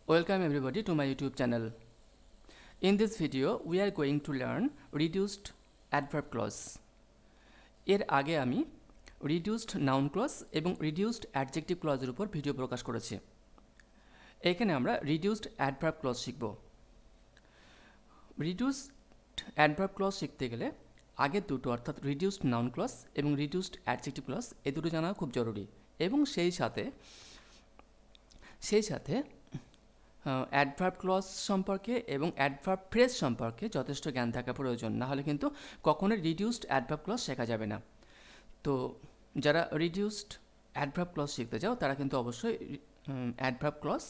Welcome everybody to my YouTube channel. In this video we are going to learn reduced adverb clause. এর আগে আমি reduced noun clause এবং reduced adjective clause এর উপর video প্রকাশ করেছি। এখানে আমরা reduced adverb clause শিখব। reduced adverb clause শিখতে গেলে আগের দুটো অর্থাৎ reduced noun clause এবং reduced adjective clause এই দুটো জানা খুব জরুরি এবং সেই সাথে অ্যাডভার্ব ক্লজ সম্পর্কে এবং অ্যাডভার্ব ফ্রেজ সম্পর্কে যথেষ্ট জ্ঞান থাকা প্রয়োজন, না হলে কিন্তু কখনোই রিডিউসড অ্যাডভার্ব ক্লজ শেখা যাবে না। তো যারা রিডিউসড অ্যাডভার্ব ক্লজ শিখতে চাও তারা কিন্তু অবশ্যই অ্যাডভার্ব ক্লজ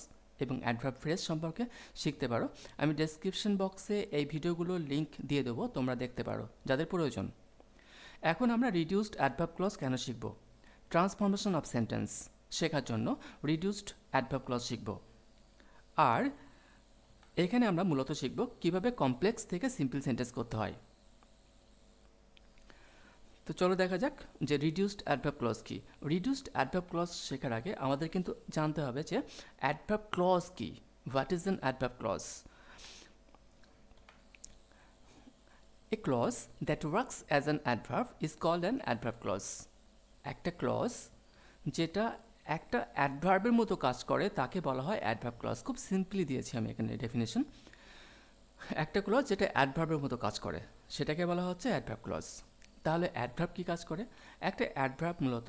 এবং অ্যাডভার্ব ফ্রেজ সম্পর্কে শিখতে পারো। আমি ডেসক্রিপশন বক্সে এই ভিডিওগুলোর লিঙ্ক দিয়ে দেবো, তোমরা দেখতে পারো যাদের প্রয়োজন। এখন আমরা রিডিউসড অ্যাডভার্ব ক্লজ কেন শিখব? ট্রান্সফরমেশন অফ সেন্টেন্স শেখার জন্য রিডিউসড অ্যাডভার্ব ক্লজ শিখব। আর এখানে আমরা মূলত শিখব কিভাবে কমপ্লেক্স থেকে সিম্পল সেন্টেন্স করতে হয়। তো চলো দেখা যাক যে রিডিউসড অ্যাডভার্ব ক্লজ কি। রিডিউসড অ্যাডভার্ব ক্লজ শেখার আগে আমাদের কিন্তু জানতে হবে যে অ্যাডভার্ব ক্লজ কি, what is an adverb clause. A clause that works as an adverb is called an adverb clause. একটা ক্লজ যেটা একটা অ্যাডভার্বের মতো কাজ করে তাকে বলা হয় অ্যাডভার্ব ক্লজ। খুব সিম্পলি দিয়েছি আমি এখানে ডেফিনেশন। একটা ক্লজ যেটা অ্যাডভার্বের মতো কাজ করে সেটাকে বলা হচ্ছে অ্যাডভার্ব ক্লজ। তাহলে অ্যাডভার্ব কী কাজ করে? একটা অ্যাডভার্ব মূলত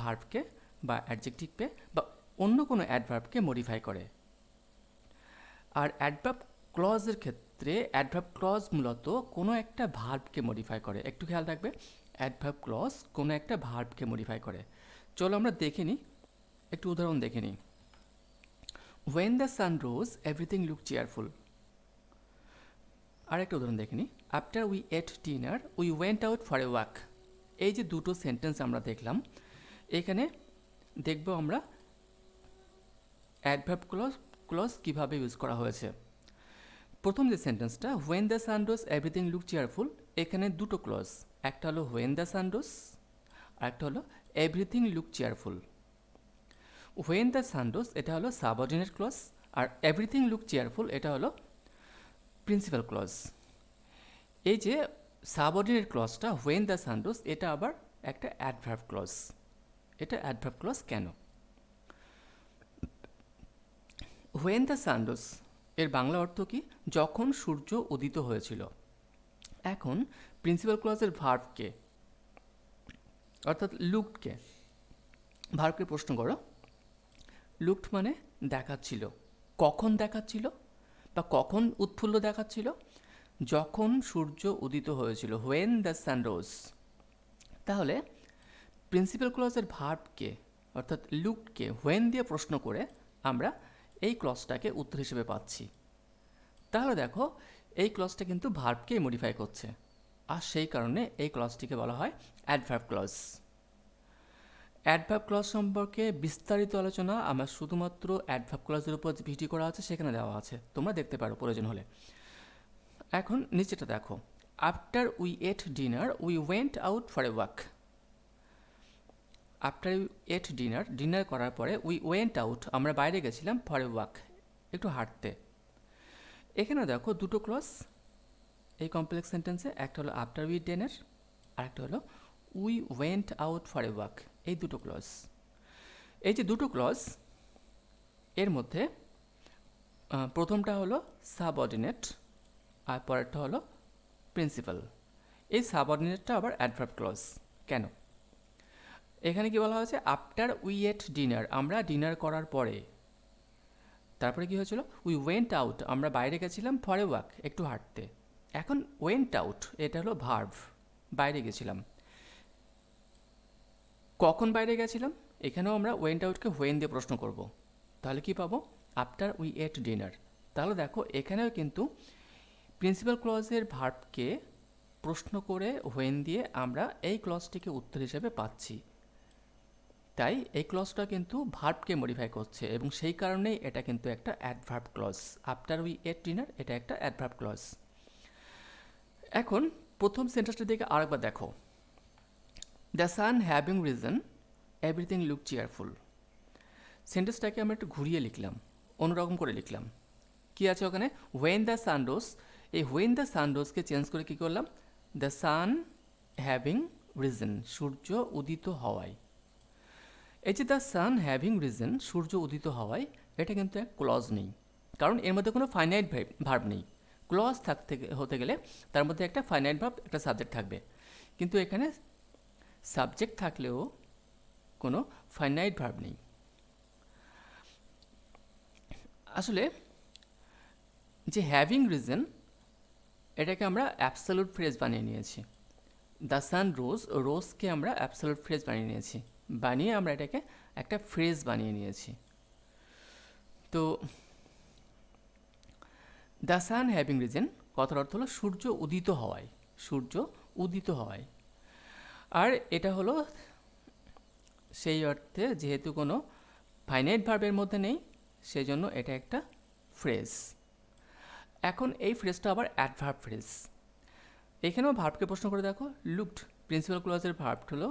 ভার্বকে বা অ্যাডজেক্টিভকে বা অন্য কোনো অ্যাডভার্বকে মডিফাই করে। আর অ্যাডভার্ব ক্লজের ক্ষেত্রে অ্যাডভার্ব ক্লজ মূলত কোনো একটা ভার্বকে মডিফাই করে। একটু খেয়াল রাখবে, অ্যাডভার্ব ক্লজ কোনো একটা ভার্বকে মডিফাই করে। চলো আমরা দেখে নিই, একটু উদাহরণ দেখে নিই। When the sun rose, everything looked cheerful. আর একটা উদাহরণ দেখে নিই। After we ate dinner, we went out for a walk. এই যে দুটো সেন্টেন্স আমরা দেখলাম, এখানে দেখব আমরা অ্যাডভার্ব ক্লজ কীভাবে ইউজ করা হয়েছে। প্রথম যে সেন্টেন্সটা when the sun rose, everything looked cheerful, এখানে দুটো ক্লজ, একটা হলো when the sun rose আর একটা হলো everything looked cheerful. When the sun rose এটা হলো সাবঅর্ডিনেট ক্লজ আর এভরিথিং লুক চেয়ারফুল এটা হলো প্রিন্সিপাল ক্লজ। এই যে সাবঅর্ডিনেট ক্লজটা when the sun rose এটা আবার একটা অ্যাডভার্ব ক্লজ। এটা অ্যাডভার্ব ক্লজ কেন? when the sun rose এর বাংলা অর্থ কি? যখন সূর্য উদিত হয়েছিল। এখন প্রিন্সিপাল ক্লজের ভার্বকে অর্থাৎ লুকডকে, ভার্বকে প্রশ্ন করো। লুকড মানে দেখাচ্ছিল। কখন দেখাচ্ছিল বা কখন উৎফুল্ল দেখাচ্ছিল? যখন সূর্য উদিত হয়েছিল, হোয়েন দ্য সান রোজ। তাহলে প্রিন্সিপাল ক্লজের ভার্বকে অর্থাৎ লুকডকে হোয়েন দিয়ে প্রশ্ন করে আমরা এই ক্লজটাকে উত্তর হিসেবে পাচ্ছি। তাহলে দেখো এই ক্লজটা কিন্তু ভার্বকেই মডিফাই করছে, আর সেই কারণে এই ক্লজটিকে বলা হয় অ্যাডভার্ব ক্লজ। অ্যাডভার্ব ক্লজ সম্পর্কে বিস্তারিত আলোচনা আমার শুধুমাত্র অ্যাডভার্ব ক্লজের উপর ভিডিও করা আছে, সেখানে দেওয়া আছে, তোমরা দেখতে পারো প্রয়োজন হলে। এখন নিচেটা দেখো, after we ate dinner we went out for a walk. After we ate dinner করার পরে উই ওয়েন্ট আউট আমরা বাইরে গেছিলাম ফর এ ওয়াক একটু হাঁটতে। এখানে দেখো দুটো ক্লজ এই কমপ্লেক্স সেন্টেন্সে, একটা হলো আফটার উই ডিনার আর একটা হলো we went out for a walk. এই দুটো ক্লজ, এই যে দুটো ক্লজ এর মধ্যে প্রথমটা হলো সাবঅর্ডিনেট আর পরেরটা হলো প্রিন্সিপাল। এই সাবঅর্ডিনেটটা আবার অ্যাডভার্ব ক্লজ কেন? এখানে কি বলা হয়েছে? আফটার উই এট ডিনার আমরা ডিনার করার পরে, তারপরে কি হয়েছিল? উই ওয়েন্ট আউট আমরা বাইরে গেছিলাম ফর এ ওয়াক একটু হাঁটতে। এখন ওয়েন্ট আউট এটা হলো ভার্ব, বাইরে গেছিলাম। কখন বাইরে গেছিলাম? এখানেও আমরা ওয়েন্ট আউটকে হোয়েন দিয়ে প্রশ্ন করব। তাহলে কি পাবো? After we ate dinner. তাহলে দেখো এখানেও কিন্তু প্রিন্সিপাল ক্লজের ভার্বকে প্রশ্ন করে হোয়েন দিয়ে আমরা এই ক্লজটিকে উত্তর হিসেবে পাচ্ছি। তাই এই ক্লজটা কিন্তু ভার্বকে মডিফাই করছে এবং সেই কারণেই এটা কিন্তু একটা adverb clause. After we ate dinner এটা একটা অ্যাডভার্ব ক্লজ। এখন প্রথম সেন্টেন্সটার দিকে আরেকবার দেখো। The sun having risen everything look cheerful. সেন্টেন্সটাকে আমরা একটু ঘুরিয়ে লিখলাম। অন্যরকম করে লিখলাম। কি আছে ওখানে? হোয়েন দ্য সান রোজ, এই হোয়েন দ্য সান রোজকে চেঞ্জ করে কী করলাম? দ্য সান হ্যাভিং রিজন, সূর্য উদিত হওয়ায়। এই যে দ্য সান হ্যাভিং রিজন, সূর্য উদিত হওয়ায়, এটা কিন্তু এক ক্লজ নেই, কারণ এর মধ্যে কোনো ফাইনাইট ভার্ব নেই। ক্লজ হতে গেলে তার মধ্যে একটা ফাইনাইট ভার্ব, একটা সাবজেক্ট থাকবে, কিন্তু এখানে সাবজেক্ট থাকলেও কোনো ফাইনাইট ভার্ব নেই। আসলে যে হ্যাভিং রিজন, এটাকে আমরা অ্যাবসলিউট ফ্রেজ বানিয়ে নিয়েছি। দ্য সান রোজ, রোজকে আমরা অ্যাবসলিউট ফ্রেজ বানিয়ে নিয়েছি, বানিয়ে আমরা এটাকে একটা ফ্রেজ বানিয়ে নিয়েছি। তো দ্য সান হ্যাভিং রিজন কথার অর্থ হলো সূর্য উদিত হওয়ায়, সূর্য উদিত হওয়ায়। আর এটা হলো সেই অর্থে যেহেতু কোনো ফাইনাইট ভার্বের মধ্যে নেই, সেজন্য এটা একটা ফ্রেজ। এখন এই ফ্রেজটা আবার অ্যাডভার্ব ফ্রেজ। এখানেও ভার্বকে প্রশ্ন করে দেখো। লুকড, প্রিন্সিপাল ক্লজের ভার্ব হলো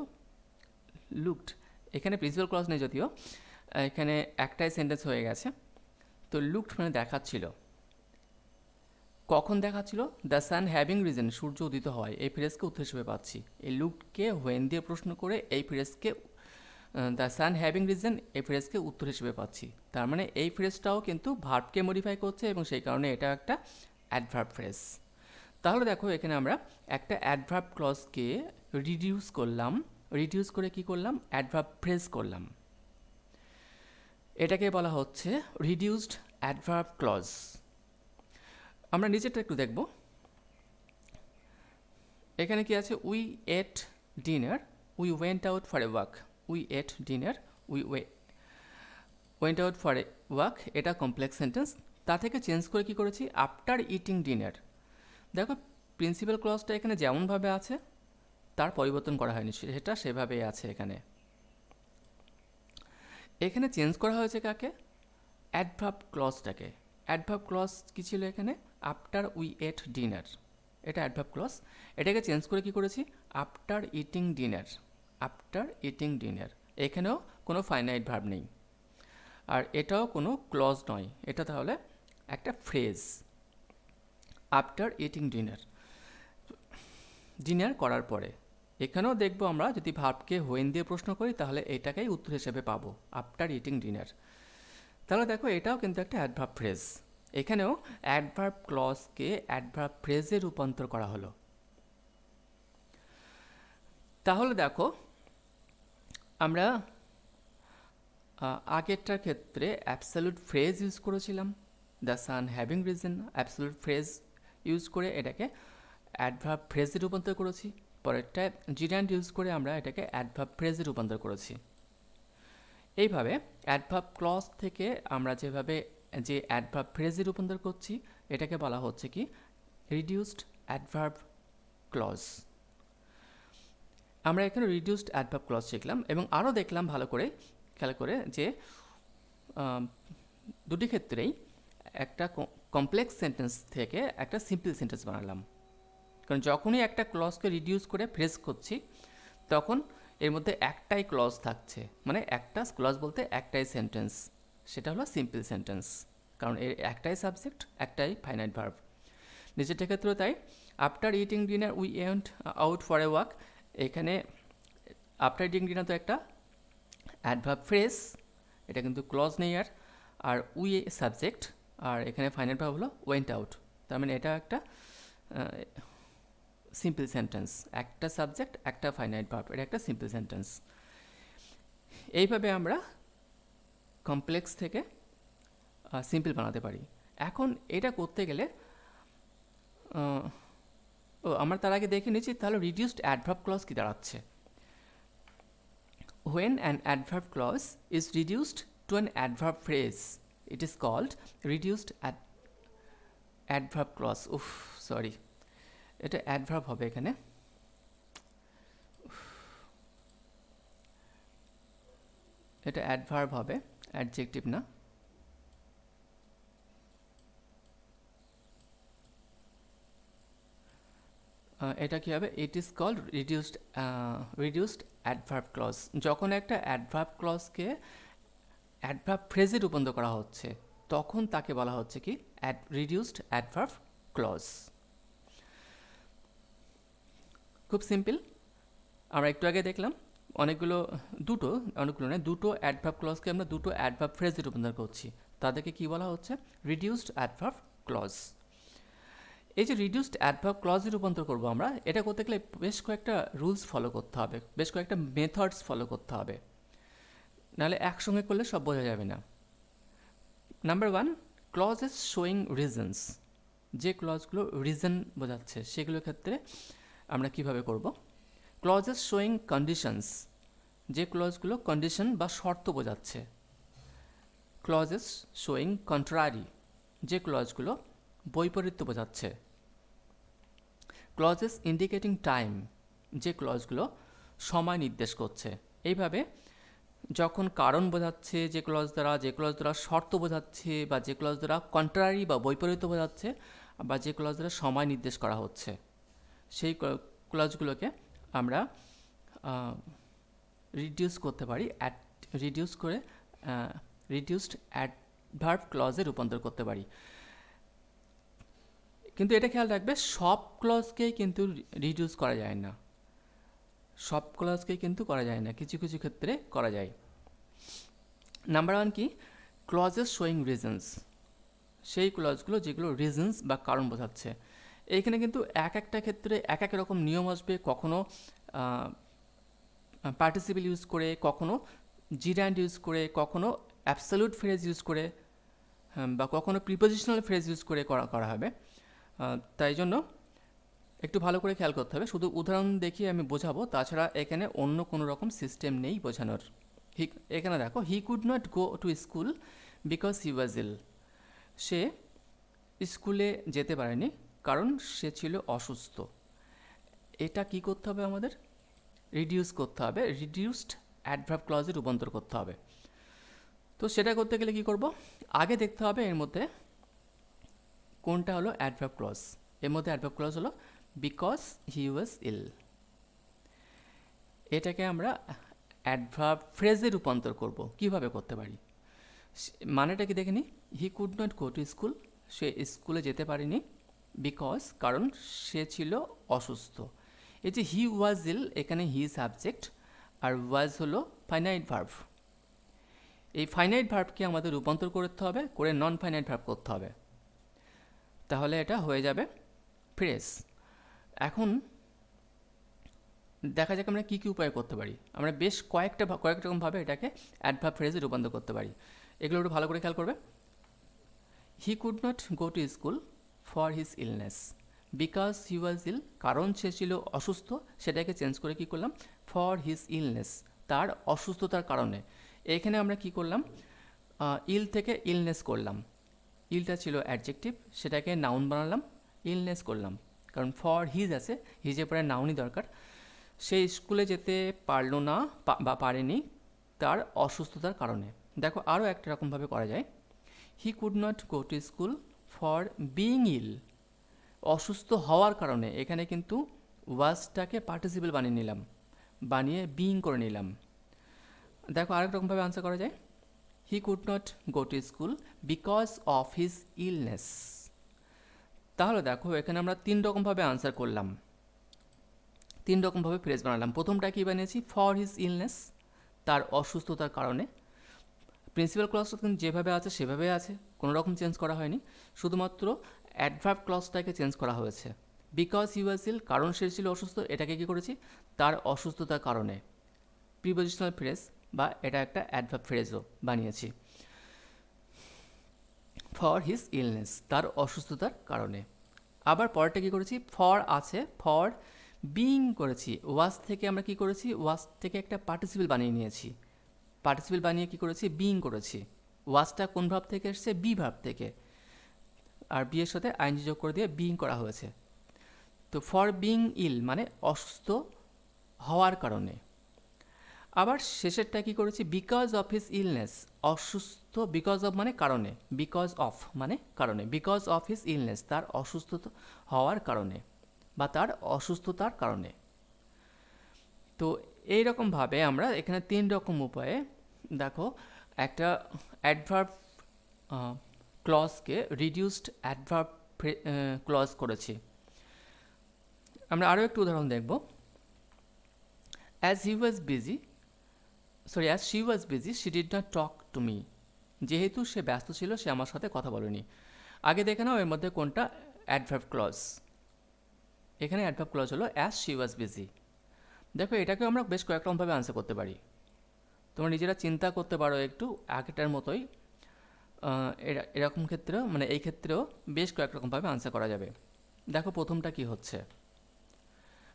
লুকড। এখানে প্রিন্সিপাল ক্লজ নেই যদিও, এখানে একটাই সেন্টেন্স হয়ে গেছে। তো লুকড মানে দেখাচ্ছিল। কখন দেখাচ্ছিল? দ্য সান হ্যাভিং রিজন, সূর্য উদিত হয়, এই ফ্রেজকে উত্তর হিসেবে পাচ্ছি। এই লুকডকে হোয়েন দিয়ে প্রশ্ন করে এই ফ্রেজকে, দ্য সান হ্যাভিং রিজন, এই ফ্রেজকে উত্তর হিসেবে পাচ্ছি। তার মানে এই ফ্রেজটাও কিন্তু ভার্বকে মডিফাই করছে, এবং সেই কারণে এটা একটা অ্যাডভার্ব ফ্রেজ। তাহলে দেখো এখানে আমরা একটা অ্যাডভার্ব ক্লজকে রিডিউস করলাম, রিডিউস করে কি করলাম? অ্যাডভার্ব ফ্রেজ করলাম। এটাকে বলা হচ্ছে রিডিউসড অ্যাডভার্ব ক্লজ। আমরা নিচেরটা একটু দেখব। এখানে কি আছে? We ate dinner, we went out for a walk. We ate dinner, we went out for a walk, এটা কমপ্লেক্স সেন্টেন্স। তা থেকে চেঞ্জ করে কি করেছি? After eating dinner. দেখো প্রিন্সিপাল ক্লজটা এখানে যেমনভাবে আছে তার পরিবর্তন করা হয়নি, সেটা সেভাবেই আছে। এখানে এখানে চেঞ্জ করা হয়েছে কাকে? অ্যাডভার্ব ক্লজটাকে। অ্যাডভার্ব ক্লজ কী ছিল এখানে? আফটার উই এট ডিনার, এটা অ্যাডভার্ব ক্লজ। এটাকে চেঞ্জ করে কি করেছি? After eating dinner, after eating dinner. এখানেও কোনো ফাইনাইট ভার্ব নেই, আর এটাও কোনো ক্লজ নয়, এটা তাহলে একটা phrase. After eating dinner, dinner করার পরে। এখানেও দেখবো আমরা যদি ভার্বকে হোয়েন দিয়ে প্রশ্ন করি তাহলে এটাকেই উত্তর হিসেবে পাবো, আফটার ইটিং ডিনার। তাহলে দেখো এটাও কিন্তু একটা অ্যাডভার্ব ফ্রেজ। এখানেও অ্যাডভার্ব ক্লজকে অ্যাডভার্ব ফ্রেজে রূপান্তর করা হলো। তাহলে দেখো আমরা আগেরটার ক্ষেত্রে অ্যাবসলিউট ফ্রেজ ইউজ করেছিলাম, the sun having reason, absolute phrase use করে এটাকে অ্যাডভার্ব ফ্রেজে রূপান্তর করেছি। পরেরটায় জিরান্ড ইউজ করে আমরা এটাকে অ্যাডভার্ব ফ্রেজে রূপান্তর করেছি। এইভাবে অ্যাডভার্ব ক্লজ থেকে আমরা যেভাবে যে অ্যাডভার্ব ফ্রেজে রূপান্তর করছি, এটাকে বলা হচ্ছে কি? Reduced adverb clause. আমরা এখানে রিডিউসড অ্যাডভার্ব ক্লজ শিখলাম, এবং আরও দেখলাম ভালো করে খেয়াল করে যে দুটি ক্ষেত্রেই একটা কমপ্লেক্স সেন্টেন্স থেকে একটা সিম্পল সেন্টেন্স বানালাম। কারণ যখনই একটা ক্লজকে রিডিউস করে ফ্রেজ করছি তখন এর মধ্যে একটাই ক্লজ থাকছে, মানে একটা ক্লজ বলতে একটাই সেন্টেন্স, সেটা হলো সিম্পল সেন্টেন্স, কারণ এর একটাই সাবজেক্ট, একটাই ফাইনাইট ভার্ব। নিচেরটা ক্ষেত্রেও তাই। After eating dinner we went out for a walk, এখানে আফটার ইটিং ডিনার তো একটা অ্যাডভার্ব ফ্রেজ, এটা কিন্তু ক্লজ নেই আর উই সাবজেক্ট, আর এখানে ফাইনাইট ভার্ব হলো ওয়েন্ট আউট। তার মানে এটা একটা সিম্পল সেন্টেন্স, একটা সাবজেক্ট একটা ফাইনাইট ভার্ব, এটা একটা সিম্পল সেন্টেন্স। এইভাবে আমরা কমপ্লেক্স থেকে সিম্পল বানাতে পারি। এখন এটা করতে গেলে আমরা তার আগে দেখে নিচ্ছি তাহলে রিডিউসড অ্যাডভার্ব ক্লজ কি দাঁড়াচ্ছে। When an adverb clause is reduced to an adverb phrase, it is called reduced adverb clause. Sorry, এটা অ্যাডভার্ব হবে এখানে। এটা অ্যাডভার্ব হবে, অ্যাডজেক্টিভ না। এটা কি হবে? It is called reduced adverb clause. যখন একটা অ্যাডভার্ব ক্লজকে অ্যাডভার্ব ফ্রেজে রূপান্তর করা হচ্ছে তখন তাকে বলা হচ্ছে কি রিডিউসড অ্যাডভার্ব ক্লজ। খুব সিম্পল। আমরা একটু আগে দেখলাম অনেকগুলো দুটো অ্যাডভার্ব ক্লজকে আমরা দুটো অ্যাডভার্ব ফ্রেজে রূপান্তর করছি, তাদেরকে কি বলা হচ্ছে? Reduced adverb clause. এই যে রিডিউসড অ্যাডভার্ব ক্লজে রূপান্তর করবো আমরা, এটা করতে গেলে বেশ কয়েকটা রুলস ফলো করতে হবে, বেশ কয়েকটা মেথডস ফলো করতে হবে, নাহলে একসঙ্গে করলে সব বোঝা যাবে না। Number 1, clauses showing reasons. যে ক্লজগুলো রিজন বোঝাচ্ছে সেগুলোর ক্ষেত্রে আমরা কিভাবে করব? ক্লজেস শোয়িং কন্ডিশনস, যে ক্লজগুলো কন্ডিশন বা শর্ত বোঝাচ্ছে। ক্লজেস শোয়িং কন্ট্রারি, যে ক্লজগুলো বৈপরীত্য বোঝাচ্ছে। ক্লজেস ইন্ডিকেটিং টাইম, যে ক্লজগুলো সময় নির্দেশ করছে। এইভাবে যখন কারণ বোঝাচ্ছে যে ক্লজ দ্বারা শর্ত বোঝাচ্ছে, বা যে ক্লজ দ্বারা কন্ট্রারি বা বৈপরীত্য বোঝাচ্ছে, বা যে ক্লজ দ্বারা সময় নির্দেশ করা হচ্ছে, সেই ক্লজগুলোকে আমরা রিডিউস করতে পারি, রিডিউসড অ্যাডভার্ব ক্লজে রূপান্তর করতে পারি। কিন্তু এটা খেয়াল রাখবে, সব ক্লজকেই কিন্তু রিডিউস করা যায় না, সব ক্লজকেই কিন্তু করা যায় না, কিছু কিছু ক্ষেত্রে করা যায়। নাম্বার 1 কি? ক্লজেস শোয়িং রিজনস, সেই ক্লজগুলো যেগুলো রিজনস বা কারণ বোঝাচ্ছে। এইখানে কিন্তু এক একটা ক্ষেত্রে এক এক রকম নিয়ম আসবে, কখনো পার্টিসিপল ইউজ করে, কখনো জিরান্ড ইউজ করে, কখনো অ্যাবসলিউট ফ্রেজ ইউজ করে, বা কখনো প্রিপোজিশনাল ফ্রেজ ইউজ করে করা হবে। তাই জন্য একটু ভালো করে খেয়াল করতে হবে। শুধু উদাহরণ দেখিয়ে আমি বোঝাবো, তাছাড়া এখানে অন্য কোনো রকম সিস্টেম নেই বোঝানোর। এখানে দেখো, he could not go to school because he was ill. সে স্কুলে যেতে পারেনি কারণ সে ছিল অসুস্থ। এটা কি করতে হবে আমাদের? রিডিউস করতে হবে, রিডিউসড অ্যাডভার্ব ক্লজে রূপান্তর করতে হবে। তো সেটা করতে গেলে কি করব? আগে দেখতে হবে এর মধ্যে কোনটা হলো অ্যাডভার্ব ক্লজ। এর মধ্যে অ্যাডভার্ব ক্লজ হলো বিকজ হি ওয়াজ ইল। এটাকে আমরা অ্যাডভার্ব ফ্রেজে রূপান্তর করব। কিভাবে করতে পারি? মানেটা কি দেখে নি? He could not go to school, সে স্কুলে যেতে পারেনি, বিকজ কারণ সে ছিল অসুস্থ। এই যে হি ওয়াজ ইল, এখানে হি সাবজেক্ট আর ওয়াজ হলো ফাইনাইট ভার্ব। এই ফাইনাইট ভার্বকে আমাদের রূপান্তর করতে হবে, করে নন ফাইনাইট ভার্ব করতে হবে, তাহলে এটা হয়ে যাবে ফ্রেজ। এখন দেখা যাক আমরা কী কী উপায় করতে পারি। আমরা বেশ কয়েকটা রকমভাবে এটাকে অ্যাডভার্ব ফ্রেজে রূপান্তর করতে পারি। এগুলো একটু ভালো করে খেয়াল করবে। He could not go to school for his illness, because he was ill, কারণ সে ছিল অসুস্থ। সেটাকে চেঞ্জ করে কি করলাম? ফর হিজ ইলনেস, তার অসুস্থতার কারণে। এখানে আমরা কি করলাম? ইল থেকে ইলনেস করলাম। ইলটা ছিল অ্যাডজেক্টিভ, সেটাকে নাউন বানালাম, ইলনেস করলাম, কারণ ফর হিজ আছে, হিজের পরে নাউনই দরকার। সে স্কুলে যেতে পারলো না বা পারেনি তার অসুস্থতার কারণে। দেখো আরও একটা রকমভাবে করা যায়। He could not go to school for being ill, অসুস্থ হওয়ার কারণে। এখানে কিন্তু ওয়াজটাকে পার্টিসিপল বানিয়ে নিলাম, বানিয়ে বিইং করে নিলাম। দেখো আরেক রকমভাবে আনসার করা যায়। He could not go to school because of his illness. তাহলে দেখো এখানে আমরা 3 রকমভাবে আনসার করলাম, 3 রকমভাবে ফ্রেজ বানালাম। প্রথমটা কি বানিয়েছি? ফর হিজ ইলনেস, তার অসুস্থতার কারণে। প্রিন্সিপাল ক্লজটা কিন্তু যেভাবে আছে সেভাবে আছে, কোনো রকম চেঞ্জ করা হয়নি, শুধুমাত্র অ্যাডভার্ব ক্লজটাকে চেঞ্জ করা হয়েছে। বিকজ হি ওয়াজ ইল, কারণ সে ছিল অসুস্থ, এটাকে কি করেছি? তার অসুস্থতার কারণে, প্রিপোজিশনাল ফ্রেজ, বা এটা একটা অ্যাডভার্ব ফ্রেজও বানিয়েছি। ফর হিজ ইলনেস, তার অসুস্থতার কারণে। আবার পরেরটা কী করেছি? ফর আছে, ফর বিইং করেছি। ওয়াজ থেকে আমরা কি করেছি? ওয়াজ থেকে একটা পার্টিসিপল বানিয়ে নিয়েছি, পার্টিসিপল বানিয়ে কি করেছি? বিইং করেছি। ওয়াজটা কোন ভাব থেকে এসছে? বি ভাব থেকে, আর বি এর সাথে আইএনজি যোগ করে দিয়ে বিইং করা হয়েছে। তো ফর বিইং ইল মানে অসুস্থ হওয়ার কারণে। আবার শেষেরটা কি করেছি? বিকজ অফ হিজ ইলনেস, অসুস্থ, বিকজ অফ মানে কারণে, বিকজ অফ মানে কারণে, বিকজ অফ হিজ ইলনেস, তার অসুস্থ হওয়ার কারণে বা তার অসুস্থতার কারণে। তো এইরকমভাবে আমরা এখানে 3 রকম উপায়ে দেখো একটা অ্যাডভার্ব ক্লজকে রিডিউসড অ্যাডভার্ব ক্লজ করেছি। আমরা আরও একটু উদাহরণ দেখব। As he was busy as she was busy she did not talk to me. যেহেতু সে ব্যস্ত ছিল সে আমার সাথে কথা বলেনি। আগে দেখে নাও এর মধ্যে কোনটা অ্যাডভার্ব ক্লজ। এখানে অ্যাডভার্ব ক্লজ হলো অ্যাজ শি ওয়াজ বিজি। দেখো এটাকেও আমরা বেশ কয়েক রকমভাবে আনসার করতে পারি। তোমরা নিজেরা চিন্তা করতে পারো একটু আগেটার মতোই। এরকম ক্ষেত্রেও মানে এই ক্ষেত্রেও বেশ কয়েক রকমভাবে আনসার করা যাবে। দেখো প্রথমটা কি হচ্ছে,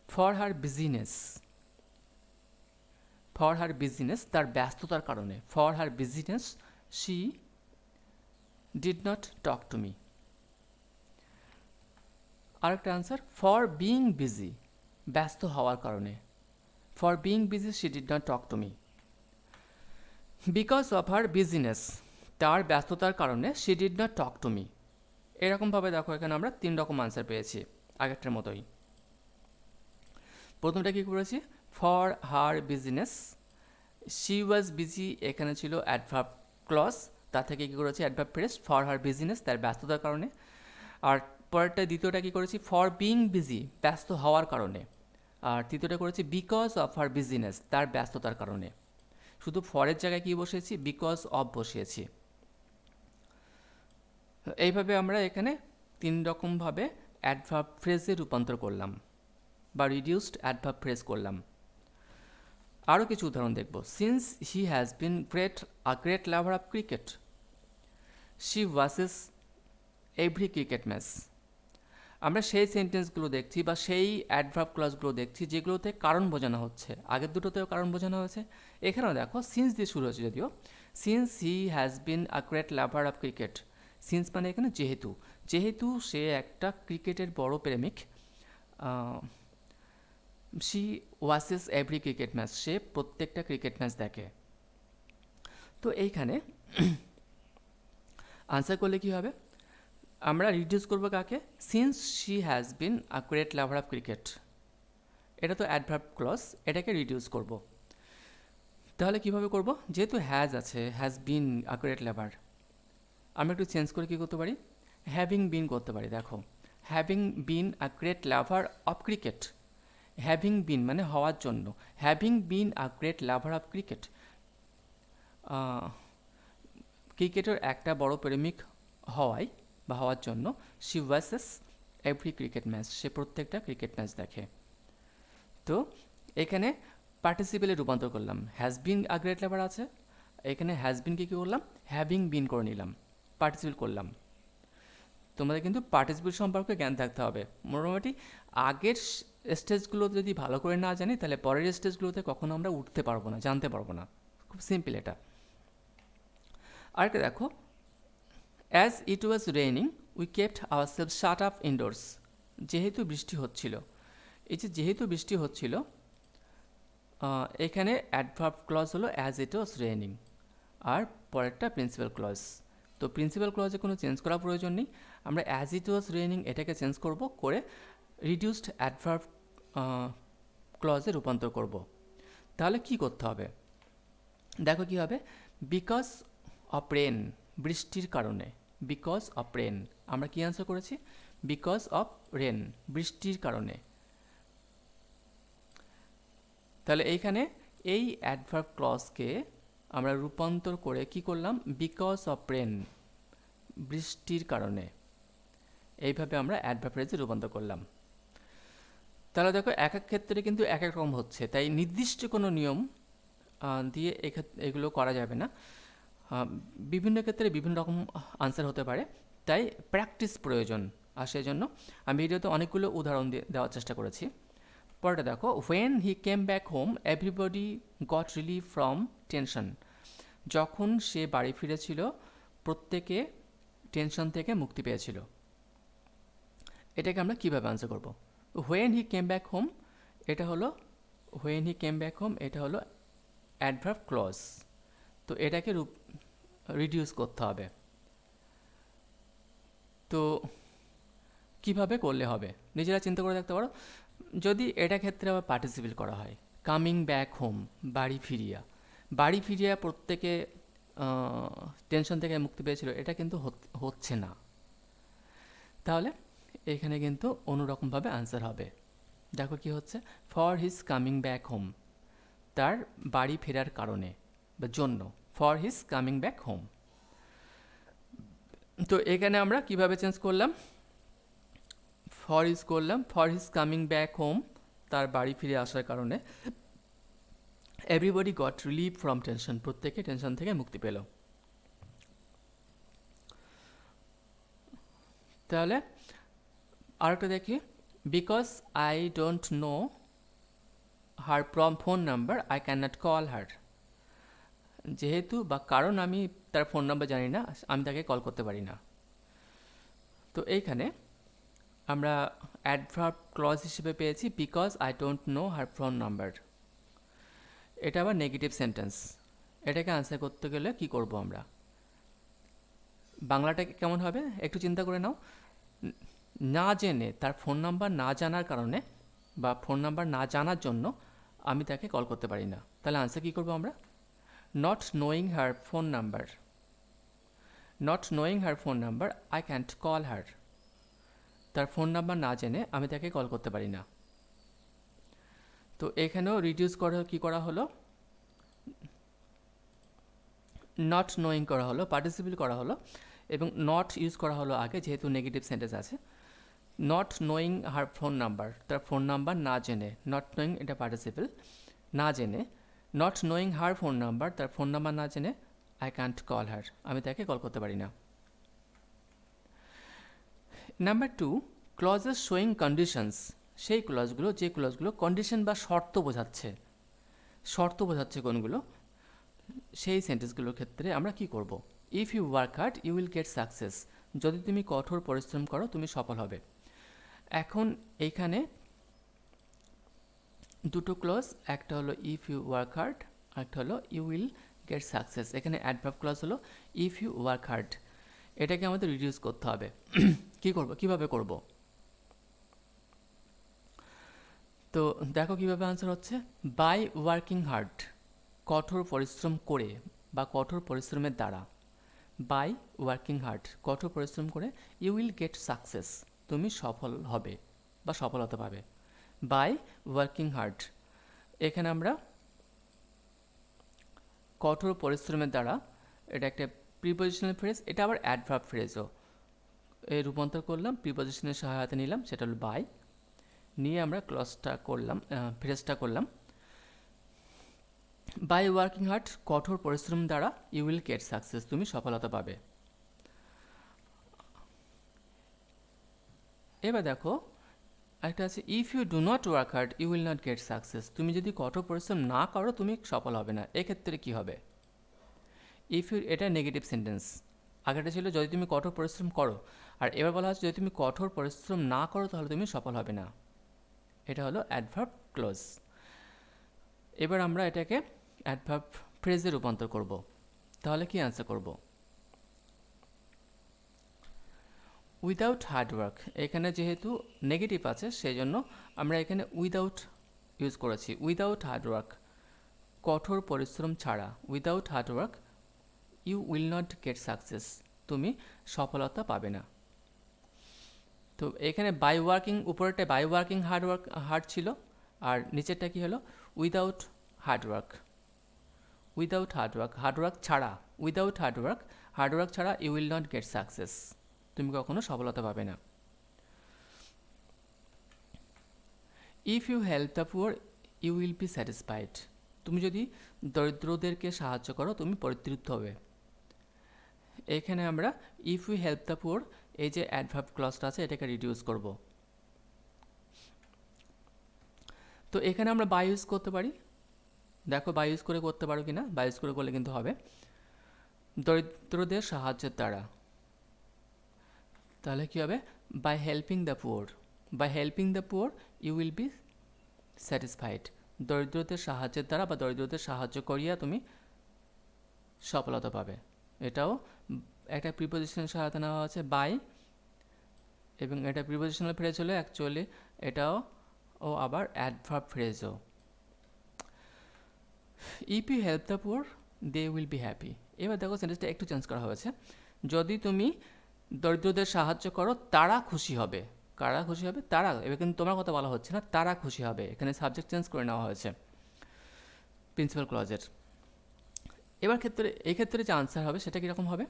for her business. For her business তার ব্যস্ততার কারণে, for her business she did not talk to me. আরেকটা আনসার, ফর বিইং বিজি ব্যস্ত হওয়ার কারণে, for being busy she did not talk to me. Because of her business তার ব্যস্ততার কারণে she did not talk to me. এরকমভাবে দেখো এখানে আমরা 3 রকম আনসার পেয়েছি আগেরটার মতোই। প্রথমটা কী করেছি, for her business, she was busy এখানে ছিল অ্যাডভার্ব ক্লজ, তা থেকে কী করেছি adverb phrase for her business তার ব্যস্ততার কারণে। আর পরেরটা দ্বিতীয়টা কী করেছি, ফর বিইং বিজি ব্যস্ত হওয়ার কারণে। আর তৃতীয়টা করেছি বিকজ অফ হার বিজিনেস তার ব্যস্ততার কারণে। শুধু ফরের জায়গায় কী বসিয়েছি, বিকজ অফ বসিয়েছি। এইভাবে আমরা এখানে 3 রকমভাবে অ্যাডভার্ব ফ্রেজে রূপান্তর করলাম বা রিডিউসড অ্যাডভার্ব ফ্রেজ করলাম। আরও কিছু উদাহরণ দেখব। Since he has been a great lover of cricket she watches every cricket match. আমরা সেই সেন্টেন্সগুলো দেখছি বা সেই অ্যাডভার্ব ক্লজগুলো দেখছি যেগুলোতে কারণ বোঝানো হচ্ছে। আগের দুটোতেও কারণ বোঝানো হয়েছে, এখানেও দেখো সিন্স দিয়ে শুরু হয়েছে যদিও। Since he has been a great lover of cricket, since মানে এখানে যেহেতু, যেহেতু সে একটা ক্রিকেটের বড় প্রেমিক। She watches every cricket match, সে প্রত্যেকটা ক্রিকেট ম্যাচ দেখে। তো এইখানে আনসার করলে কী হবে, আমরা রিডিউস করবো কাকে, since she has been a great lover of cricket, এটা তো অ্যাডভার্ব ক্লজ, এটাকে রিডিউস করব। তাহলে কিভাবে করব, যেহেতু হ্যাজ আছে, হ্যাজ বিন আ গ্রেট লাভার, আমরা একটু চেঞ্জ করে কী করতে পারি, হ্যাভিং বিন করতে পারি। দেখো having been a great lover of cricket, having been মানে হওয়ার জন্য, having been a great lover of cricket, ক্রিকেটের একটা বড় প্রেমিক হওয়ায় বা হওয়ার জন্য, she watches every cricket match, সে প্রত্যেকটা ক্রিকেট ম্যাচ দেখে। তো এখানে পার্টিসিপেলে রূপান্তর করলাম, হ্যাজ বিন আ গ্রেট লাভার আছে, এখানে হ্যাজ বিনকে কী করলাম, হ্যাভিং বিন করে নিলাম, পার্টিসিপেট করলাম। তোমাদের কিন্তু পার্টিসিপেট সম্পর্কে জ্ঞান থাকতে হবে। মোটামুটি আগের স্টেজগুলো যদি ভালো করে না জানি তাহলে পরের স্টেজগুলোতে কখনো আমরা উঠতে পারবো না, জানতে পারবো না। খুব সিম্পল এটা। আরেকটা দেখো, as it was raining we kept ourselves shut up indoors. যেহেতু বৃষ্টি হচ্ছিল, এই যে যেহেতু বৃষ্টি হচ্ছিল, এখানে অ্যাডভার্ব ক্লজ হলো অ্যাজ ইট ওয়াজ রেইনিং, আর পরেরটা প্রিন্সিপাল ক্লজ। তো প্রিন্সিপাল ক্লজে কোনো চেঞ্জ করার প্রয়োজন নেই, আমরা অ্যাজ ইট ওয়াজ রেইনিং এটাকে চেঞ্জ করব, করে রিডিউসড অ্যাডভার্ব ক্লজে রূপান্তর করব। তাহলে কি করতে হবে, দেখো কি হবে, বিকজ অফ রেন বৃষ্টির কারণে, বিকজ অফ রেন, আমরা কি আনসার করেছি, বিকজ অফ রেন বৃষ্টির কারণে। তাহলে এইখানে এই অ্যাডভার্ব ক্লজকে আমরা রূপান্তর করে কি করলাম, বিকজ অফ রেন বৃষ্টির কারণে, এইভাবে আমরা অ্যাডভার্ব ফ্রেজে রূপান্তর করলাম। তাহলে দেখো এক এক ক্ষেত্রে কিন্তু এক এক রকম হচ্ছে, তাই নির্দিষ্ট কোনো নিয়ম দিয়ে এগুলো করা যাবে না, বিভিন্ন ক্ষেত্রে বিভিন্ন রকম আনসার হতে পারে, তাই প্র্যাকটিস প্রয়োজন। আর সেই জন্য আমি ভিডিওতে অনেকগুলো উদাহরণ দেওয়ার চেষ্টা করেছি। পরেরটা দেখো, when he came back home everybody goat relief from tension. যখন সে বাড়ি ফিরেছিল প্রত্যেকে টেনশন থেকে মুক্তি পেয়েছিল। এটাকে আমরা কীভাবে আনসার করব, when he came back home, এটা হলো when he came back home, এটা হলো অ্যাডভার্ব ক্লজ। তো এটাকে রিডিউস করতে হবে। তো কিভাবে করলে হবে নিজেরা চিন্তা করে দেখতে পারো। যদি এটা ক্ষেত্রে আবার পার্টিসিপেট করা হয়, কামিং ব্যাক হোম বাড়ি ফিরিয়া, বাড়ি ফিরিয়া প্রত্যেকে টেনশন থেকে মুক্তি পেয়েছিল, এটা কিন্তু হচ্ছে না। তাহলে এখানে কিন্তু অন্যরকমভাবে আনসার হবে। দেখো কি হচ্ছে, for his coming back home, তার বাড়ি ফেরার কারণে বা জন্য, for his coming back home. তো এখানে আমরা কিভাবে চেঞ্জ করলাম, ফর হিজ করলাম, for his coming back home, তার বাড়ি ফিরে আসার কারণে। Everybody got relieve from tension, প্রত্যেকে টেনশন থেকে মুক্তি পেল। তাহলে আরেকটা দেখি, because I don't know her phone number I can not call her, যেহেতু বা কারণ আমি তার ফোন নাম্বার জানি না, আমি তাকে কল করতে পারি না। তো এইখানে আমরা অ্যাডভার্ব ক্লজ হিসেবে পেয়েছি because I don't know her phone number. এটা আবার নেগেটিভ সেন্টেন্স। এটাকে আনসার করতে গেলে কি করব আমরা, বাংলাটা কেমন হবে একটু চিন্তা করে নাও। না জেনে, তার ফোন নাম্বার না জানার কারণে বা ফোন নাম্বার না জানার জন্য আমি তাকে কল করতে পারি না। তাহলে আনসার কী করবো আমরা, not knowing her phone number, not knowing her phone number I can't call her, তার ফোন নাম্বার না জেনে আমি তাকে কল করতে পারি না। তো এখানেও রিডিউস করা কী করা হলো, নট নোয়িং করা হলো, পার্টিসিপেল করা হলো, এবং নট ইউজ করা হলো আগে, যেহেতু নেগেটিভ সেন্টেন্স আছে। Not knowing her phone number, তার ফোন নাম্বার না জেনে, নট নোয়িং এটা পার্টিসিপেল, না জেনে, not knowing her phone number, তার ফোন নাম্বার না জেনে, আই ক্যান্ট কল হার, আমি তাকে কল করতে পারি না। নাম্বার 2, ক্লজেস শোয়িং কন্ডিশনস, সেই ক্লজগুলো যে ক্লজগুলো কন্ডিশন বা শর্ত বোঝাচ্ছে, শর্ত বোঝাচ্ছে কোনগুলো, সেই সেন্টেন্সগুলোর ক্ষেত্রে আমরা কি করব, if you work hard you will get success, যদি তুমি কঠোর পরিশ্রম করো তুমি সফল হবে। এখন এইখানে দুটো ক্লজ, একটা হলো ইফ ইউ ওয়ার্ক হার্ড, একটা হলো ইউ উইল গেট সাকসেস। এখানে অ্যাডভার্ব ক্লজ হলো ইফ ইউ ওয়ার্ক হার্ড, এটাকে আমাদের রিডিউস করতে হবে। কি করব, কিভাবে করব, তো দেখো কিভাবে আনসার হচ্ছে, বাই ওয়ার্কিং হার্ড, কঠোর পরিশ্রম করে বা কঠোর পরিশ্রমের দ্বারা, বাই ওয়ার্কিং হার্ড, কঠোর পরিশ্রম করে, ইউ উইল গেট সাকসেস, তুমি সফল হবে বা সফলতা পাবে। বাই ওয়ার্কিং হার্ড, এখানে আমরা কঠোর পরিশ্রমের দ্বারা, এটা একটা প্রিপোজিশনাল ফ্রেজ, এটা আবার অ্যাডভার্ব ফ্রেজও, এই রূপান্তর করলাম, প্রিপোজিশনের সহায়তা নিলাম, সেটা হলো বাই, নিয়ে আমরা ক্লজটা করলাম, ফ্রেজটা করলাম। বাই ওয়ার্কিং হার্ড, কঠোর পরিশ্রম দ্বারা, ইউ উইল গেট সাকসেস, তুমি সফলতা পাবে। এবার দেখো একটা আছে, if you do not work hard you will not get success, তুমি যদি কঠোর পরিশ্রম না করো তুমি সফল হবে না। এক্ষেত্রে কি হবে, ইফ ইউ, এটা নেগেটিভ সেন্টেন্স, আগেটা ছিল যদি তুমি কঠোর পরিশ্রম করো, আর এবার বলা হচ্ছে যদি তুমি কঠোর পরিশ্রম না করো তাহলে তুমি সফল হবে না। এটা হলো অ্যাডভার্ব ক্লোজ। এবার আমরা এটাকে অ্যাডভার্ব ফ্রেজে রূপান্তর করব, তাহলে কি অ্যান্সার করব, উইদাউট হার্ডওয়ার্ক, এখানে যেহেতু নেগেটিভ আছে সেই জন্য আমরা এখানে উইদাউট ইউজ করেছি, উইদাউট হার্ডওয়ার্ক, কঠোর পরিশ্রম ছাড়া, without hard work you will not get success, তুমি সফলতা পাবে না। তো এখানে বাই ওয়ার্কিং, উপরেরটা বাই ওয়ার্কিং হার্ড ছিল, আর নিচেরটা কি হলো, without hard work, without hard work, hard work ছাড়া, উইদাউট হার্ডওয়ার্ক, হার্ডওয়ার্ক ছাড়া you will not get success, তুমি কখনো সফলতা পাবে না। If you help the poor you will be satisfied, তুমি যদি দরিদ্রদেরকে সাহায্য করো তুমি পরিতৃপ্ত হবে। এখানে আমরা if you help the poor, এই যে অ্যাডভার্ব ক্লজটা আছে এটাকে রিডিউস করব। তো এখানে আমরা বাই ইউজ করতে পারি, দেখো বাই ইউজ করে করতে পারো কি না, বাই ইউজ করে করলে কিন্তু হবে দরিদ্রদের সাহায্যের দ্বারা, তাহলে কী হবে, by helping the poor, by helping the poor you will be satisfied, দরিদ্রদের সাহায্যের দ্বারা বা দরিদ্রদের সাহায্য করিয়া তুমি সফলতা পাবে। এটাও একটা প্রিপোজিশনের সহায়তা নেওয়া আছে বাই, এবং এটা প্রিপোজিশনাল ফ্রেজ হলে অ্যাকচুয়ালি এটাও ও আবার অ্যাডভার্ব ফ্রেজও। If you help the poor they will be happy, এবার দেখো সেন্টেন্সটা একটু চেঞ্জ করা হয়েছে, যদি তুমি দরিদ্রদের সাহায্য করো তারা খুশি হবে। কারা খুশি হবে? তারা। এবার কিন্তু তোমার কথা বলা হচ্ছে না, তারা খুশি হবে। এখানে সাবজেক্ট চেঞ্জ করে নেওয়া হয়েছে প্রিন্সিপাল ক্লজের। এবার এই ক্ষেত্রে যে আনসার হবে সেটা কীরকম হবে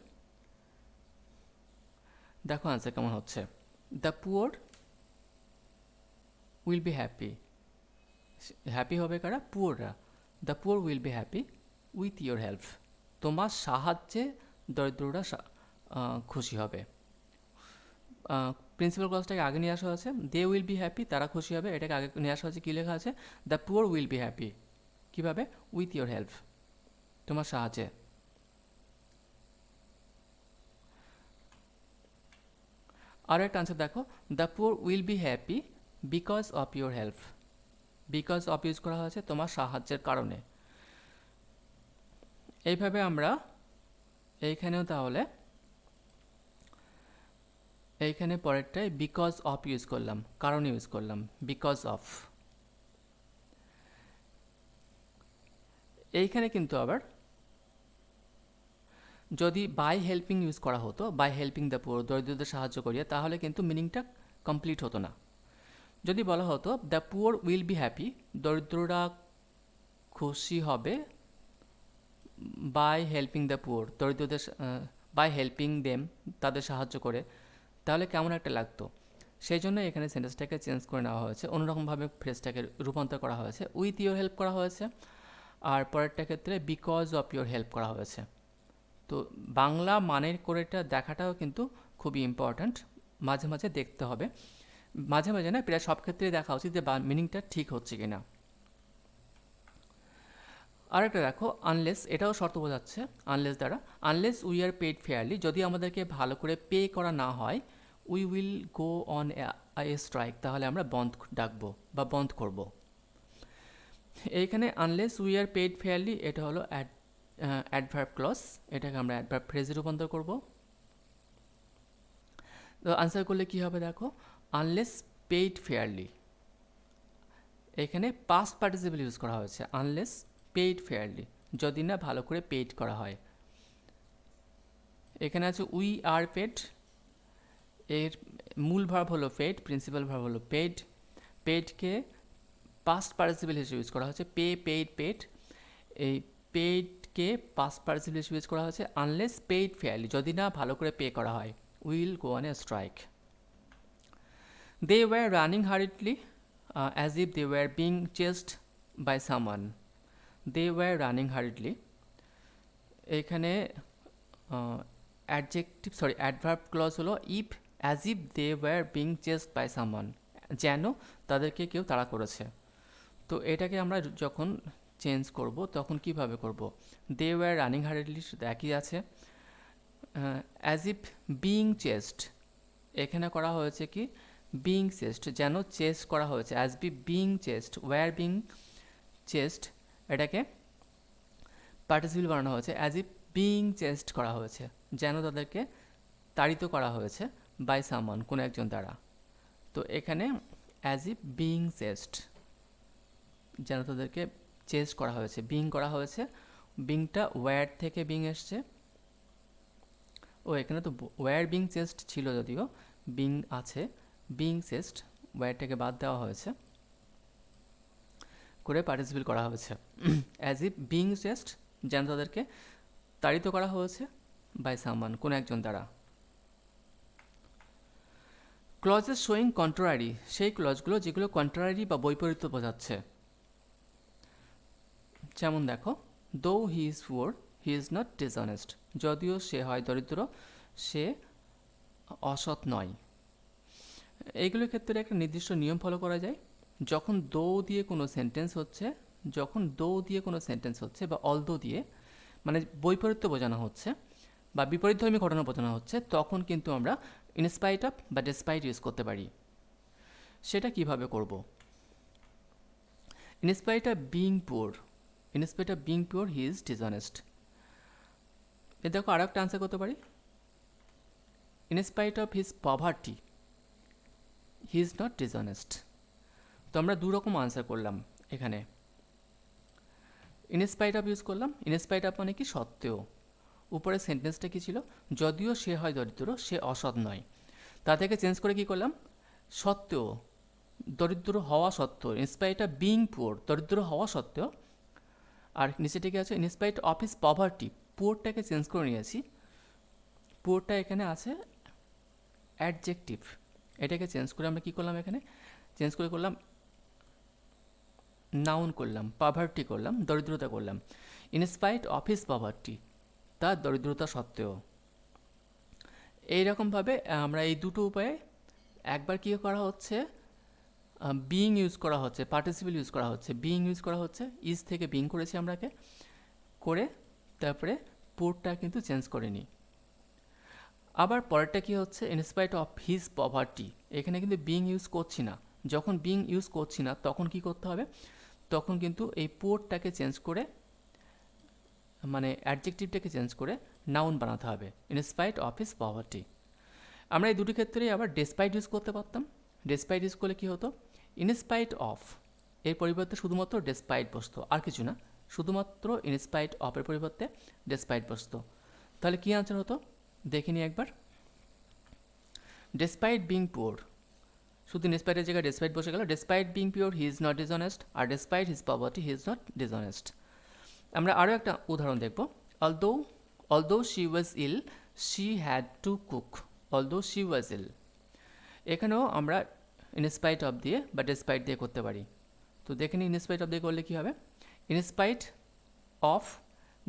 দেখো, আনসার কেমন হচ্ছে। The poor will be happy. Happy হবে কারা? পুয়াররা। The poor will be happy with your help. তোমার সাহায্যে দরিদ্ররা খুশি হবে। প্রিন্সিপাল ক্লজটাকে আগে নিয়ে আসা হয়েছে, দে উইল বি হ্যাপি, তারা খুশি হবে, এটাকে আগে নিয়ে আসা হয়েছে। কী লেখা আছে? The poor will be happy. কীভাবে? উইথ ইয়োর হেল্প, তোমার সাহায্যে। আরও একটা আনসার দেখো, the poor will be happy because of your help. Because of use করা হয়েছে তোমার সাহায্যের কারণে। এইভাবে আমরা এইখানেও তাহলে এইখানে পরেরটাই বিকজ অফ ইউজ করলাম, কারণ ইউজ করলাম, বিকজ অফ। এইখানে কিন্তু আবার যদি বাই হেল্পিং ইউজ করা হতো, বাই হেল্পিং দ্য পুয়ার, দরিদ্রদের সাহায্য করিয়ে, তাহলে কিন্তু মিনিংটা কমপ্লিট হতো না। যদি বলা হতো the poor will be happy, দরিদ্ররা খুশি হবে, বাই হেল্পিং দ্য পুয়ার, দরিদ্রদের বাই হেল্পিং দেম, তাদের সাহায্য করে, তাহলে কেমন একটা লাগতো। সেই জন্য এখানে সেন্টেন্সটাকে চেঞ্জ করে নেওয়া হয়েছে, অন্যরকমভাবে ফ্রেজটাকে রূপান্তর করা হয়েছে, উইথ ইয়োর হেল্প করা হয়েছে, আর পরেরটা ক্ষেত্রে বিকজ অফ ইয়োর হেল্প করা হয়েছে। তো বাংলা মানের করেটা দেখাটাও কিন্তু খুবই ইম্পর্ট্যান্ট, মাঝে মাঝে দেখতে হবে, মাঝে মাঝে না, প্রায় সব ক্ষেত্রেই দেখা উচিত যে মিনিংটা ঠিক হচ্ছে কি না। আরেকটা দেখো, আনলেস, এটাও শর্ত বোঝাচ্ছে আনলেস দ্বারা। Unless we are paid fairly, যদি আমাদেরকে ভালো করে পে করা না হয়, we will go on a strike, তাহলে আমরা বন্ধ ডাকবো বা বন্ধ করব। এইখানে unless we are paid fairly, এটা হলো অ্যাডভার্ব ক্লজ, এটাকে আমরা অ্যাডভার্ব ফ্রেজে রূপান্তর করব। তো আনসার করলে কি হবে দেখো, আনলেস পেইড ফেয়ারলি, এখানে পাস্ট পার্টিসিপল ইউজ করা হয়েছে, আনলেস পেইড ফেয়ারলি, যদি না ভালো করে পেইড করা হয়। এখানে আছে উই আর পেড, এর মূল ভার্ব হলো পেড, প্রিন্সিপাল ভার্ব হলো পেড, পেডকে পাস্ট পার্টিসিপল হিসেবে ইউজ করা হয়েছে, পে পেইড পেড, এই পেইডকে পাস্ট পার্টিসিপল হিসেবে ইউজ করা হয়েছে আনলেস পেইড ফেয়ারলি, যদি না ভালো করে পে করা হয়, will go on a strike. They were running hurriedly as if they were being chased by someone. They were running hurriedly. এখানে অ্যাডভার্ব ক্লজ হলো if, as if they were being chased by someone, যেন তাদেরকে কেউ তাড়া করেছে। তো এটাকে আমরা যখন চেঞ্জ করব তখন কিভাবে করব? দে ওয়ার রানিং হারিডলি একই আছে, অ্যাজ ইফ বিং চেসড, এখানে করা হয়েছে কি বিং চেস্ট, যেন চেস্ট করা হয়েছে, as be being chased, were being chased, এটাকে পার্টিসিপল বানানো হয়েছে, অ্যাজ ইফ বিং চেস্ট করা হয়েছে, যেন তাদেরকে তাড়িত করা হয়েছে, বাই সামওয়ান, কোনো একজন দ্বারা। তো এখানে অ্যাজ ইফ বিং চেস্ট, যেন তাদেরকে চেস্ট করা হয়েছে, বিং করা হয়েছে, বিংটা ওয়্যার থেকে বিং এসছে, ও এখানে তো ওয়্যার বিং চেস্ট ছিল, যদিও বিং আছে, বিং চেস্ট, ওয়্যারটাকে বাদ দেওয়া হয়েছে, করে পার্টিসিপেট করা হয়েছে, অ্যাজ ইফ বিং চেস্ট, যেন তাদেরকে তাড়িত করা হয়েছে, বাই সামওয়ান, কোনো একজন দ্বারা। ক্লজেস শোয়িং কন্ট্রারি, সেই ক্লজগুলো যেগুলো কন্ট্রারি বা বৈপরীত্য বোঝাচ্ছে। যেমন দেখো, দো he is poor he is not dishonest, যদিও সে হয় দরিদ্র সে অসৎ নয়। এইগুলোর ক্ষেত্রে একটা নির্দিষ্ট নিয়ম ফলো করা যায়, যখন দো দিয়ে কোনো সেন্টেন্স হচ্ছে, যখন দো দিয়ে কোনো সেন্টেন্স হচ্ছে বা অলদো দিয়ে, মানে বৈপরীত্য বোঝানো হচ্ছে বা বিপরীতধর্মী ঘটনা বোঝানো হচ্ছে, তখন কিন্তু আমরা ইনস্পাইট অফ বা ডেসপাইট ইউজ করতে পারি। সেটা কিভাবে করব? In spite of being poor, in spite of being poor he is dishonest. এ দেখো আর একটা আনসার করতে পারি, in spite of his poverty he is not dishonest. তো আমরা দুরকম আনসার করলাম এখানে, ইনস্পাইট অফ ইউজ করলাম, ইনস্পাইট অফ মানে কি সত্ত্বেও, উপরের সেন্টেন্সটা কী ছিল, যদিও সে হয় দরিদ্র সে অসৎ নয়, তা থেকে চেঞ্জ করে কি করলাম, সত্ত্বেও, দরিদ্র হওয়া সত্ত্বেও, ইনস্পাইট অফ বিং পুয়ার, দরিদ্র হওয়া সত্ত্বেও, আর নিচে থেকে আছে ইনস্পাইট অফ হিস পভার্টি, পুয়ারটাকে চেঞ্জ করে নিয়েছি, পুয়ারটা এখানে আছে অ্যাডজেক্টিভ, এটাকে চেঞ্জ করে আমরা কী করলাম, এখানে চেঞ্জ করে করলাম নাউন করলাম, পভার্টি করলাম, দরিদ্রতা করলাম, ইনস্পাইট অফ হিস পভার্টি, তার দরিদ্রতা সত্ত্বেও। এইরকমভাবে আমরা এই দুটো উপায়ে একবার কী করা হচ্ছে, বিইং ইউজ করা হচ্ছে, পার্টিসিপল ইউজ করা হচ্ছে, বিইং ইউজ করা হচ্ছে, ইজ থেকে বিইং করেছি আমরাকে করে, তারপরে পুরটা কিন্তু চেঞ্জ করে নিই। আবার পরেরটা কী হচ্ছে, ইনস্পাইট অফ হিজ পভার্টি, এখানে কিন্তু বিইং ইউজ করছি না, যখন বিইং ইউজ করছি না তখন কি করতে হবে, তখন কিন্তু এই পুরটাকে চেঞ্জ করে, মানে অ্যাডজেক্টিভটাকে চেঞ্জ করে নাউন বানাতে হবে, ইনস্পাইট অফ হিজ পভার্টি। আমরা এই দুটি ক্ষেত্রেই আবার ডেসপাইট ইউজ করতে পারতাম, ডেসপাইট ইউজ করলে কী হতো, ইনস্পাইট অফ এর পরিবর্তে শুধুমাত্র ডেসপাইট বসতো, আর কিছু না, শুধুমাত্র ইনস্পাইট অফের পরিবর্তে ডেসপাইট বসতো। তাহলে কী আনসার হতো দেখে নিই একবার, ডেসপাইট বিং পুয়ার, শুধু ইনস্পাইটের জায়গায় ডেসপাইট বসে গেল, despite being pure he is not dishonest, আর despite his poverty he is not dishonest. আমরা আরও একটা উদাহরণ দেখব, although she was ill she had to cook, although she was ill, এখানেও আমরা ইনস্পাইট অফ দিয়ে বা ডেসপাইট দিয়ে করতে পারি। তো দেখে নিই ইনস্পাইট অফ দিয়ে করলে কী হবে, ইনস্পাইট অফ,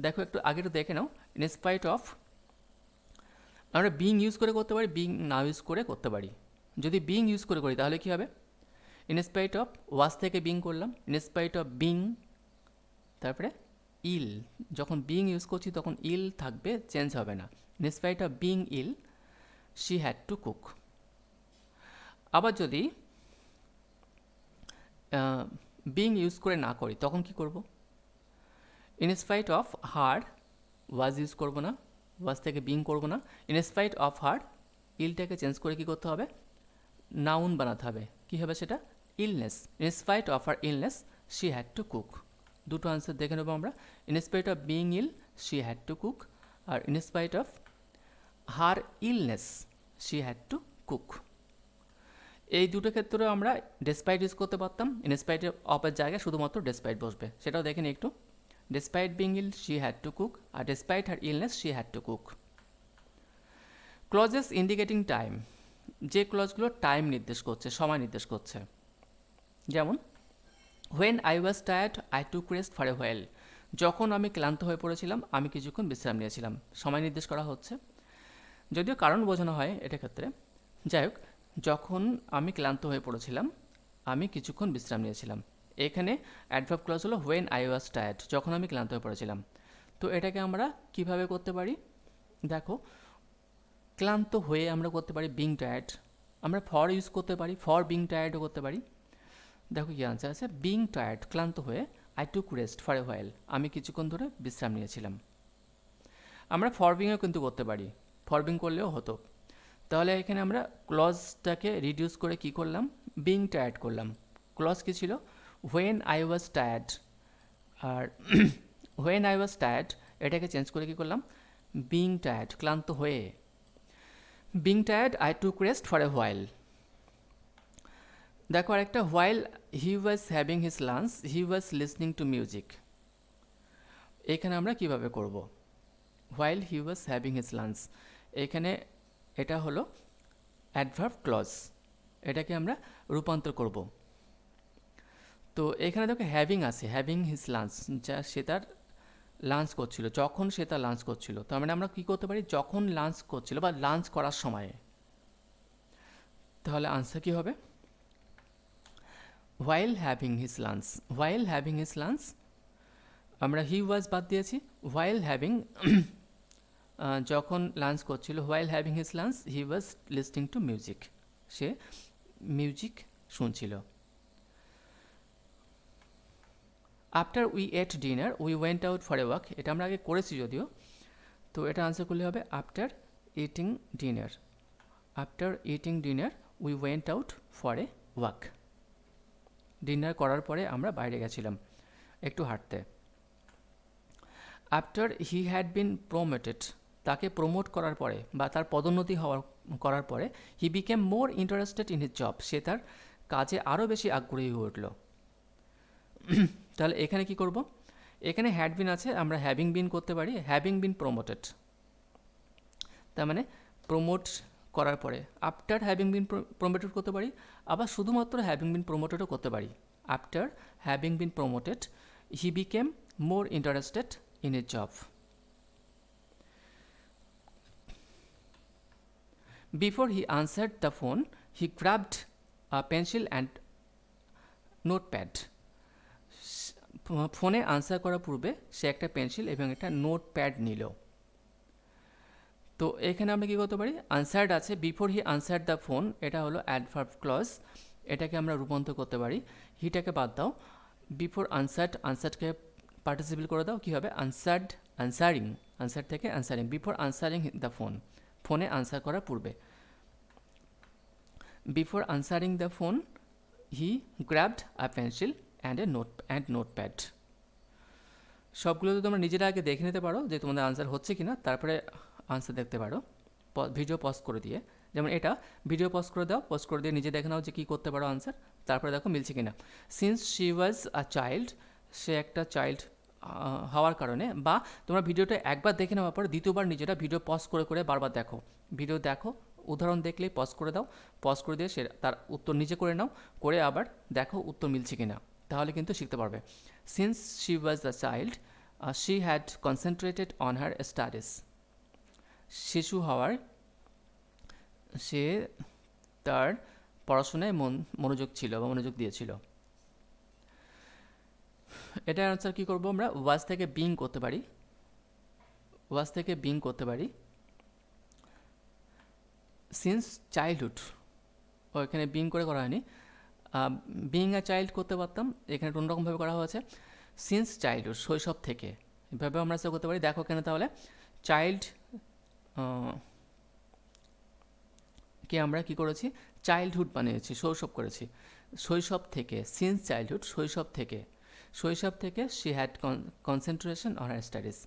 দেখো একটু আগে একটু দেখে নাও, ইনস্পাইট অফ আমরা বিং ইউজ করে করতে পারি, বিং না ইউজ করে করতে পারি। যদি বিং ইউজ করে করি তাহলে কী হবে, ইনস্পাইট অফ ওয়াজ থেকে বিং করলাম, ইনস্পাইট অফ বিং, তারপরে ইল, যখন বিং ইউজ করছি তখন ইল থাকবে, চেঞ্জ হবে না, in spite of being ill she had to cook. আবার যদি বিং ইউজ করে না করি তখন কি করব, in spite of her, was use করব না, ওয়াজ থেকে বিং করব না, ইনস্পাইট অফ হার, ইলটাকে চেঞ্জ করে কি করতে হবে, নাউন বানাতে হবে, কী হবে সেটা, illness, in spite of her illness she had to cook. দুটো আনসার দেখে নেবো আমরা, in spite of being ill she had to cook, আর in spite of her illness she had to cook. এই দুটো ক্ষেত্রে আমরা ডেসপাইট ইউজ করতে পারতাম, ইনস্পাইট অফের জায়গায় শুধুমাত্র ডেসপাইট বসবে, সেটাও দেখে নিই একটু, despite being ill she had to cook, আর despite her illness she had to cook. Clauses indicating time, যে ক্লজগুলো টাইম নির্দেশ করছে, সময় নির্দেশ করছে, যেমন when I was tired I took rest for a while, যখন আমি ক্লান্ত হয়ে পড়েছিলাম আমি কিছুক্ষণ বিশ্রাম নিয়েছিলাম, সময় নির্দেশ করা হচ্ছে, যদিও কারণ বোঝানো হয় এটা ক্ষেত্রে, যাই হোক, যখন আমি ক্লান্ত হয়ে পড়েছিলাম আমি কিছুক্ষণ বিশ্রাম নিয়েছিলাম, এখানে অ্যাডভার্ব ক্লজ হলো হোয়েন আই ওয়াজ টায়ার্ড, যখন আমি ক্লান্ত হয়ে পড়েছিলাম। তো এটাকে আমরা কিভাবে করতে পারি, দেখো ক্লান্ত হয়ে আমরা করতে পারি বিং টায়ার্ড, আমরা ফর ইউজ করতে পারি, ফর বিং টায়ার্ডও করতে পারি। দেখো কি আনসার আছে, বিং টায়ার্ড ক্লান্ত হয়ে, I took rest for a while আমি কিছুক্ষণ ধরে বিশ্রাম নিয়েছিলাম। আমরা ফর বিংও কিন্তু করতে পারি, ফর বিং করলেও হতো। তাহলে এখানে আমরা ক্লজটাকে রিডিউস করে কি করলাম, বিং টায়ার্ড করলাম। ক্লজ কী ছিল, হোয়েন আই ওয়াজ টায়ার্ড, আর হোয়েন আই ওয়াজ টায়ার্ড এটাকে চেঞ্জ করে কি করলাম, বিং টায়ার্ড ক্লান্ত হয়ে, being tired I took rest for a while. দেখো আরেকটা, while he was having his lunch he was listening to music, এখানে আমরা কিভাবে করব, while he was having his lunch, এখানে এটা হলো অ্যাডভার্ব ক্লজ, এটাকে আমরা রূপান্তর করব। তো এখানে দেখো হ্যাভিং আছে, হ্যাভিং হিজ লাঞ্চ, যা সে তার লাঞ্চ করছিল, যখন সে তার লাঞ্চ করছিল, তার মানে আমরা কী করতে পারি, যখন লাঞ্চ করছিল বা লাঞ্চ করার সময়ে। তাহলে আনসার কী হবে, while having his lunch, while having his lunch, আমরা হি ওয়াজ বাদ দিয়েছি, হোয়াইল হ্যাভিং যখন লাঞ্চ করছিল, while having his lunch he was listening to music, সে মিউজিক শুনছিল। After we ate dinner we went out for a walk, এটা আমরা আগে করেছি যদিও, তো এটা আনসার করলে হবে after eating dinner, after eating dinner we went out for a walk, dinner করার পরে আমরা বাইরে গেছিলাম একটু হাঁটতে। After he had been promoted, তাকে প্রমোট করার পরে বা তার পদোন্নতি করার পরে he became more interested in his job, সে তার কাজে আরও বেশি আগ্রহী হয়ে উঠল। তাহলে এখানে কি করব, এখানে হ্যাড বিন আছে, আমরা হ্যাভিং বিন করতে পারি, হ্যাভিং বিন প্রমোটেড, তার মানে প্রমোট করার পরে আফটার হ্যাভিং বিন প্রমোটেড করতে পারি, আবার শুধুমাত্র হ্যাভিং বিন প্রমোটেডও করতে পারি। After having been promoted he became more interested in a job. Before he answered the phone, he grabbed a pencil and notepad. ফোনে আনসার করার পূর্বে সে একটা পেন্সিল এবং একটা নোটপ্যাড নিল। তো এখানে আমরা কী করতে পারি, আনসার্ড আছে, before he answered the phone, এটা হলো অ্যাডভার্ব ক্লজ, এটাকে আমরা রূপান্তর করতে পারি, হিটাকে বাদ দাও, বিফোর আনসার্ড, আনসার্ডকে পার্টিসিপেল করে দাও, কী হবে আনসার্ড, আনসারিং, আনসার থেকে answering, before answering the phone, ফোনে আনসার করার পূর্বে। Before answering the phone he grabbed a pencil and notepad. সবগুলো তো তোমরা নিজেরা আগে দেখে নিতে পারো যে তোমাদের আনসার হচ্ছে কি না, তারপরে আনসার দেখতে পারো ভিডিও পজ করে দিয়ে। যেমন এটা ভিডিও পজ করে দাও, পজ করে দিয়ে নিজে দেখে নাও যে কী করতে পারো আনসার, তারপরে দেখো মিলছে কি না। Since she was a child, সে একটা চাইল্ড হওয়ার কারণে, বা তোমরা ভিডিওটা একবার দেখে নেওয়ার পর দ্বিতীয়বার নিজেরা ভিডিও পজ করে করে বারবার দেখো, ভিডিও দেখো, উদাহরণ দেখলেই পজ করে দাও, পজ করে দিয়ে সে তার উত্তর নিজে করে নাও, করে আবার দেখো উত্তর মিলছে কি না, তাহলে কিন্তু শিখতে পারবে। Since she was a child she had concentrated on her studies, শিশু হওয়ার সে তার পড়াশোনায় মনোযোগ ছিল বা মনোযোগ দিয়েছিল। এটার আনসার কী করবো আমরা, ওয়াজ থেকে বিং করতে পারি, ওয়াজ থেকে বিং করতে পারি। সিন্স চাইল্ডহুড, ও এখানে বিং করে করা হয়নি, বিং আ চাইল্ড করতে পারতাম, এখানে অন্যরকমভাবে করা হয়েছে, সিন্স চাইল্ডহুড, শৈশব থেকে, এভাবে আমরা সেটা করতে পারি। দেখো কেন তাহলে চাইল্ড কে আমরা কি করেছি, চাইল্ডহুড বানিয়েছি, শৈশব করেছি, শৈশব থেকে, সিন্স চাইল্ডহুড, শৈশব থেকে, শৈশব থেকে she had concentration on her studies,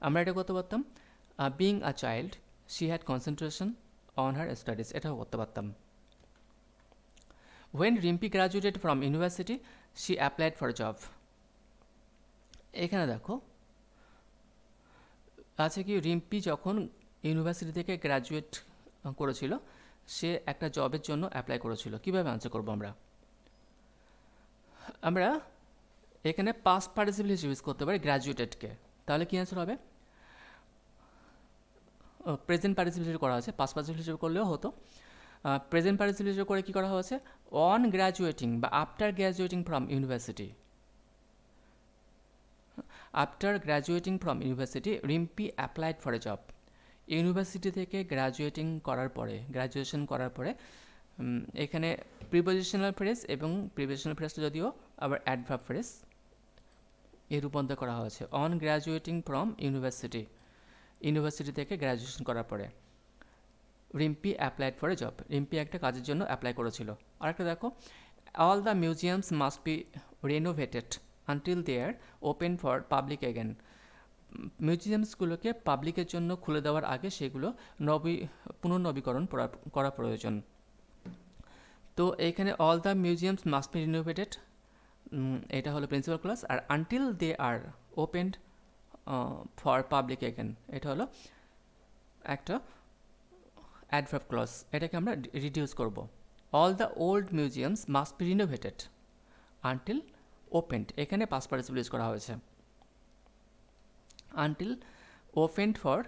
আমরা এটা করতে পারতাম being a child she had concentration on her studies, এটাও করতে পারতাম। When Rimpi graduated from university, she applied for a job. এখানে দেখো আছে কি, রিম্পি যখন ইউনিভার্সিটি থেকে গ্র্যাজুয়েট করেছিল, সে একটা জবের জন্য অ্যাপ্লাই করেছিল। কীভাবে আনসার করবো আমরা, আমরা এখানে পাস্ট পার্টিসিপল হিসেবে ইউজ করতে পারি গ্র্যাজুয়েটেডকে, তাহলে কী অ্যান্সার হবে, প্রেজেন্ট পার্টিসিপল হিসেবে করা হয়েছে, পাস্ট পার্টিসিপল হিসেবে করলেও হতো, প্রেজেন্ট পার্টিসিপল হিসেবে করে কী করা হয়েছে, অন গ্র্যাজুয়েটিং বা after graduating from university, after graduating from university Rimpi applied for a job, university থেকে গ্র্যাজুয়েটিং করার পরে, গ্র্যাজুয়েশন করার পরে, এখানে প্রিপোজিশনাল ফ্রেজ এবং প্রিপোজিশনাল ফ্রেজটা যদিও আবার অ্যাডভার্ব ফ্রেজ এর রূপান্তর করা হয়েছে। On graduating from university, university থেকে গ্র্যাজুয়েশন করার পরে Rimpi applied for a job, Rimpi একটা কাজের জন্য অ্যাপ্লাই করেছিল। আরেকটা দেখো, all the museums must be renovated until they R open for public again, মিউজিয়ামসগুলোকে পাবলিকের জন্য খুলে দেওয়ার আগে সেগুলো পুনর্নবীকরণ করা প্রয়োজন। তো এইখানে all the museums must be renovated, এটা হলো প্রিন্সিপাল ক্লজ, আর until they are opened for public again এটা হলো একটা অ্যাডভার্ব ক্লজ, এটাকে আমরা রিডিউস করব। All the old museums must be renovated until opened, এখানে পাস্ট পার্টিসিপল ইউজ করা হয়েছে, until opened for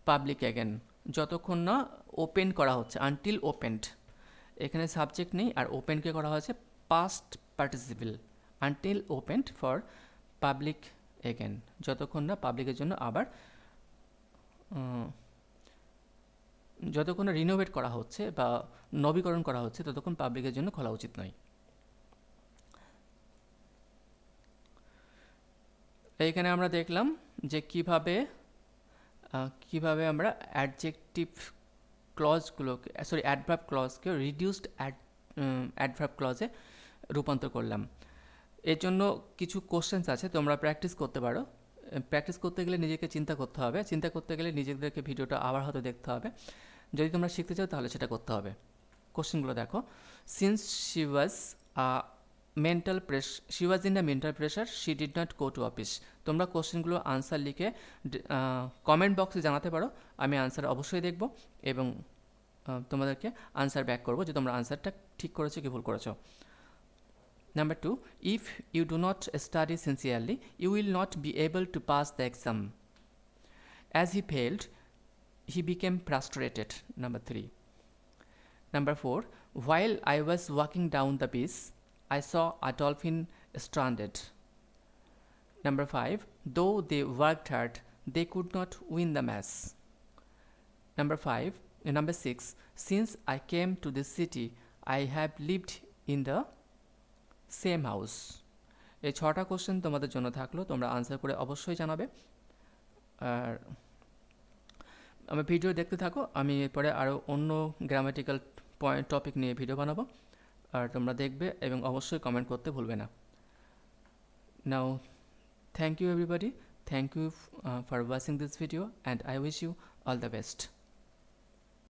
public again, যতক্ষণ না ওপেন করা হচ্ছে, আনটিল ওপেন্ড, এখানে সাবজেক্ট নেই, আর ওপেনকে করা হয়েছে past participle, until opened for public again, যতক্ষণ না পাবলিকের জন্য আবার যতক্ষণ না রিনোভেট করা হচ্ছে বা নবীকরণ করা হচ্ছে ততক্ষণ পাবলিকের জন্য খোলা উচিত নয়। এইখানে আমরা দেখলাম যে কিভাবে আমরা অ্যাডজেক্টিভ ক্লজগুলোকে, অ্যাডভার্ব ক্লজকে রিডিউসড অ্যাডভার্ব ক্লজে রূপান্তর করলাম। এর জন্য কিছু কোশ্চেন্স আছে, তোমরা প্র্যাকটিস করতে পারো। প্র্যাকটিস করতে গেলে নিজেকে চিন্তা করতে হবে, চিন্তা করতে গেলে নিজেদেরকে ভিডিওটা আবার হয়তো দেখতে হবে। যদি তোমরা শিখতে চাও তাহলে সেটা করতে হবে। কোশ্চেনগুলো দেখো। Since she was she was in a mental pressure she did not go to office. তোমরা কোশ্চেনগুলো আনসার লিখে কমেন্ট বক্সে জানাতে পারো, আমি আনসার অবশ্যই দেখব এবং তোমাদেরকে আনসার ব্যাক করবো যে তোমরা আনসারটা ঠিক করেছো কি ভুল করেছো। Number 2, if you do not study sincerely, you will not be able to pass the exam. As he failed, he became frustrated. Number 3. Number 4, while I was walking down the beach, I saw a dolphin stranded. Number 5, though they worked hard, they could not win the match. Number 6, since I came to this city, I have lived in the same house. এই 6টা question তোমাদের জন্য থাকলো, তোমরা answer করে অবশ্যই জানাবে। আর আমার ভিডিও দেখতে থাকো, আমি এরপরে আরও অন্য গ্রামাটিক্যাল টপিক নিয়ে ভিডিও বানাবো, আর তোমরা দেখবে এবং অবশ্যই কমেন্ট করতে ভুলবে না। Now thank you everybody, thank you for watching this video and I wish you all the best.